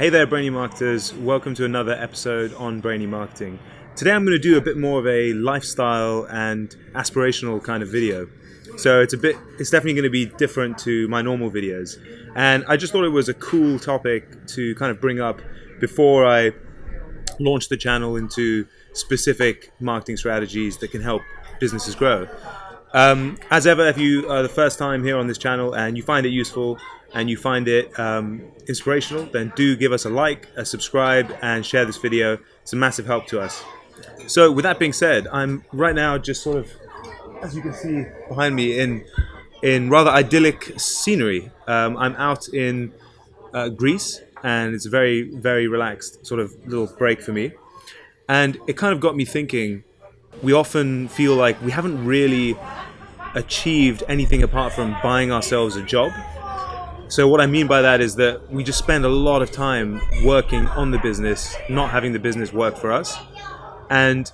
Hey there, Brainy Marketers. Welcome to another episode on Brainy Marketing. Today I'm going to do a bit more of a lifestyle and aspirational kind of video. So it's definitely going to be different to my normal videos. And I just thought it was a cool topic to kind of bring up before I launch the channel into specific marketing strategies that can help businesses grow. As ever, if you are the first time here on this channel and you find it useful and you find it inspirational, then do give us a like, a subscribe, and share this video. It's a massive help to us. So with that being said, I'm right now just sort of, as you can see behind me, in rather idyllic scenery. I'm out in Greece, and it's a very, very relaxed sort of little break for me. And it kind of got me thinking, we often feel like we haven't really achieved anything apart from buying ourselves a job. So what I mean by that is that we just spend a lot of time working on the business, not having the business work for us. And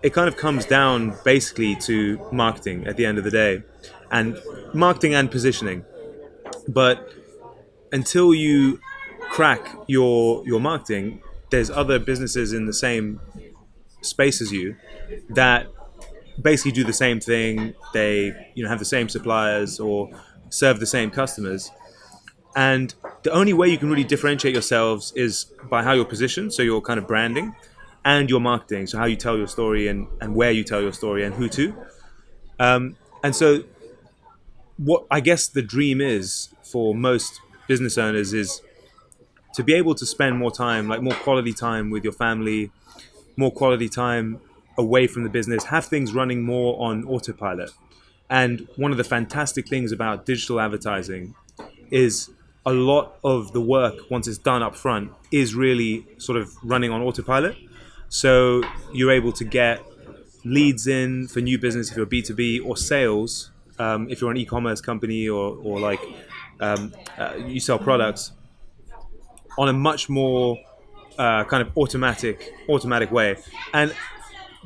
it kind of comes down basically to marketing at the end of the day, and marketing and positioning. But until you crack your marketing, there's other businesses in the same space as you that basically do the same thing. They have the same suppliers or serve the same customers. And the only way you can really differentiate yourselves is by how you're positioned, so your kind of branding, and your marketing, so how you tell your story and where you tell your story and who to. And so what I guess the dream is for most business owners is to be able to spend more time, like more quality time with your family, more quality time away from the business, have things running more on autopilot. And one of the fantastic things about digital advertising is a lot of the work, once it's done up front, is really sort of running on autopilot. So you're able to get leads in for new business if you're B2B, or sales if you're an e-commerce company or like you sell products, on a much more kind of automatic way. And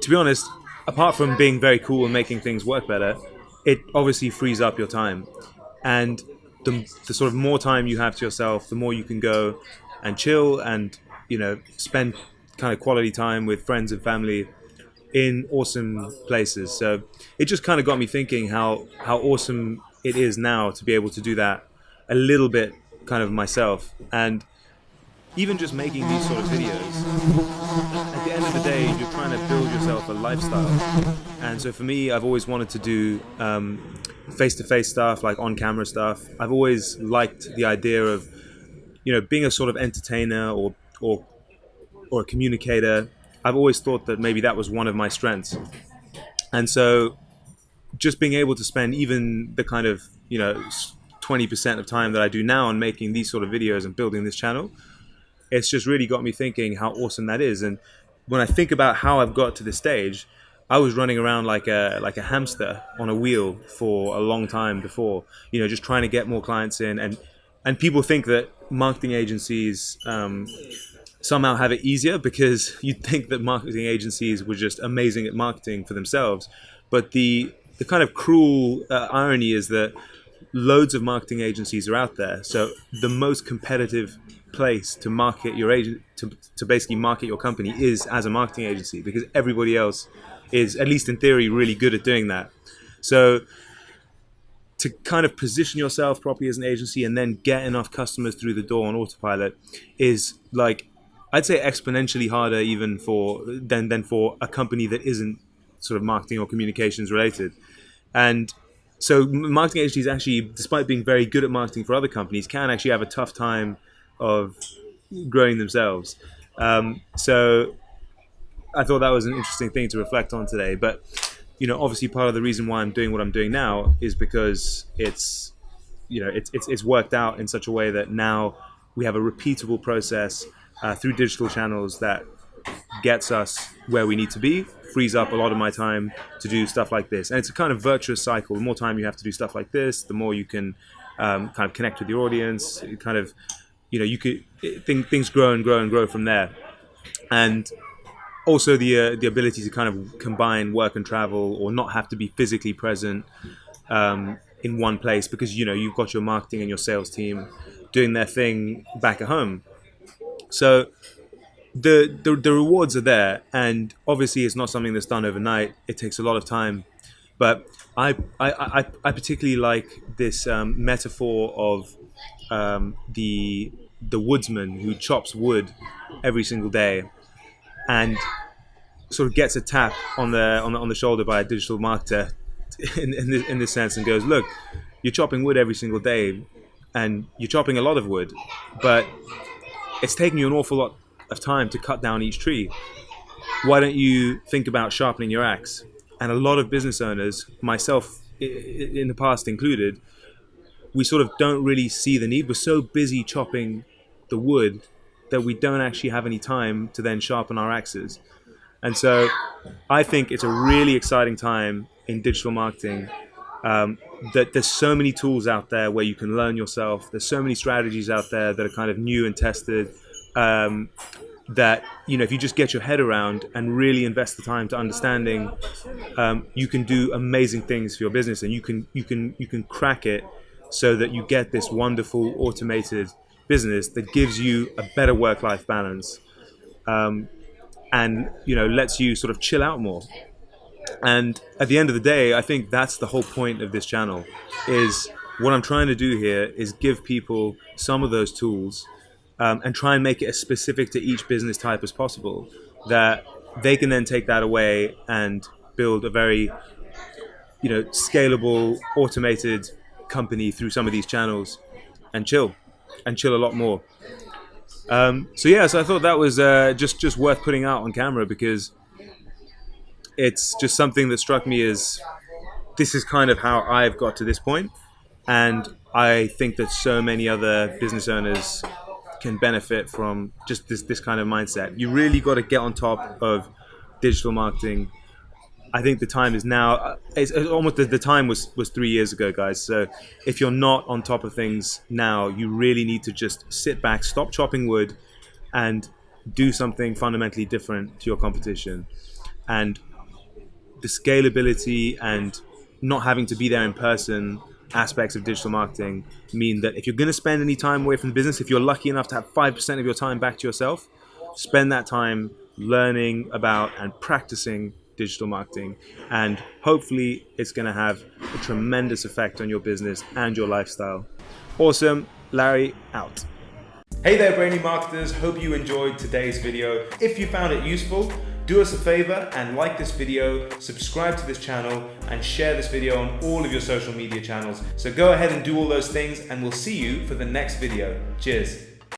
to be honest, apart from being very cool and making things work better, it obviously frees up your time. And the sort of more time you have to yourself, the more you can go and chill and spend kind of quality time with friends and family in awesome places. So it just kind of got me thinking how awesome it is now to be able to do that a little bit kind of myself. And even just making these sort of videos, at the end of the day, you're trying to build yourself a lifestyle. And so for me, I've always wanted to do face-to-face stuff, like on-camera stuff. I've always liked the idea of, being a sort of entertainer or a communicator. I've always thought that maybe that was one of my strengths. And so just being able to spend even the kind of, 20% of time that I do now on making these sort of videos and building this channel, it's just really got me thinking how awesome that is. And when I think about how I've got to this stage, I was running around like a hamster on a wheel for a long time before, just trying to get more clients in. And people think that marketing agencies somehow have it easier, because you'd think that marketing agencies were just amazing at marketing for themselves. But the kind of cruel irony is that loads of marketing agencies are out there. So the most competitive place to market your agent, to basically market your company, is as a marketing agency, because everybody else is, at least in theory, really good at doing that. So to kind of position yourself properly as an agency and then get enough customers through the door on autopilot is, like, I'd say exponentially harder even than for a company that isn't sort of marketing or communications related. And so marketing agencies actually, despite being very good at marketing for other companies, can actually have a tough time of growing themselves. So I thought that was an interesting thing to reflect on today. But obviously part of the reason why I'm doing what I'm doing now is because it's worked out in such a way that now we have a repeatable process through digital channels that gets us where we need to be, frees up a lot of my time to do stuff like this. And it's a kind of virtuous cycle. The more time you have to do stuff like this, the more you can kind of connect with your audience. It kind of, things grow and grow and grow from there. And also the ability to kind of combine work and travel, or not have to be physically present in one place, because you've got your marketing and your sales team doing their thing back at home. So the rewards are there, and obviously it's not something that's done overnight. It takes a lot of time, but I particularly like this metaphor of the woodsman who chops wood every single day and sort of gets a tap on the shoulder by a digital marketer in this sense, and goes, look, you're chopping wood every single day, and you're chopping a lot of wood, but it's taking you an awful lot of time to cut down each tree. Why don't you think about sharpening your axe? And a lot of business owners, myself in the past included, we sort of don't really see the need. We're so busy chopping the wood that we don't actually have any time to then sharpen our axes. And so I think it's a really exciting time in digital marketing, that there's so many tools out there where you can learn yourself. There's so many strategies out there that are kind of new and tested, that, you know, if you just get your head around and really invest the time to understanding, you can do amazing things for your business, and you can crack it so that you get this wonderful automated business that gives you a better work-life balance, and, you know, lets you sort of chill out more. And at the end of the day, I think that's the whole point of this channel. Is what I'm trying to do here is give people some of those tools, and try and make it as specific to each business type as possible, that they can then take that away and build a very, you know, scalable, automated company through some of these channels, and chill a lot more. So I thought that was just worth putting out on camera, because it's just something that struck me as this is kind of how I've got to this point, and I think that so many other business owners can benefit from just this kind of mindset. You really got to get on top of digital marketing. I think the time is now. It's almost the time was 3 years ago, guys. So if you're not on top of things now, you really need to just sit back, stop chopping wood, and do something fundamentally different to your competition. And the scalability and not having to be there in person aspects of digital marketing mean that if you're going to spend any time away from the business, if you're lucky enough to have 5% of your time back to yourself, spend that time learning about and practicing digital marketing, and hopefully it's going to have a tremendous effect on your business and your lifestyle. Awesome. Larry out. Hey there, brainy marketers. Hope you enjoyed today's video. If you found it useful, do us a favor and like this video, subscribe to this channel, and share this video on all of your social media channels. So go ahead and do all those things, and we'll see you for the next video. Cheers.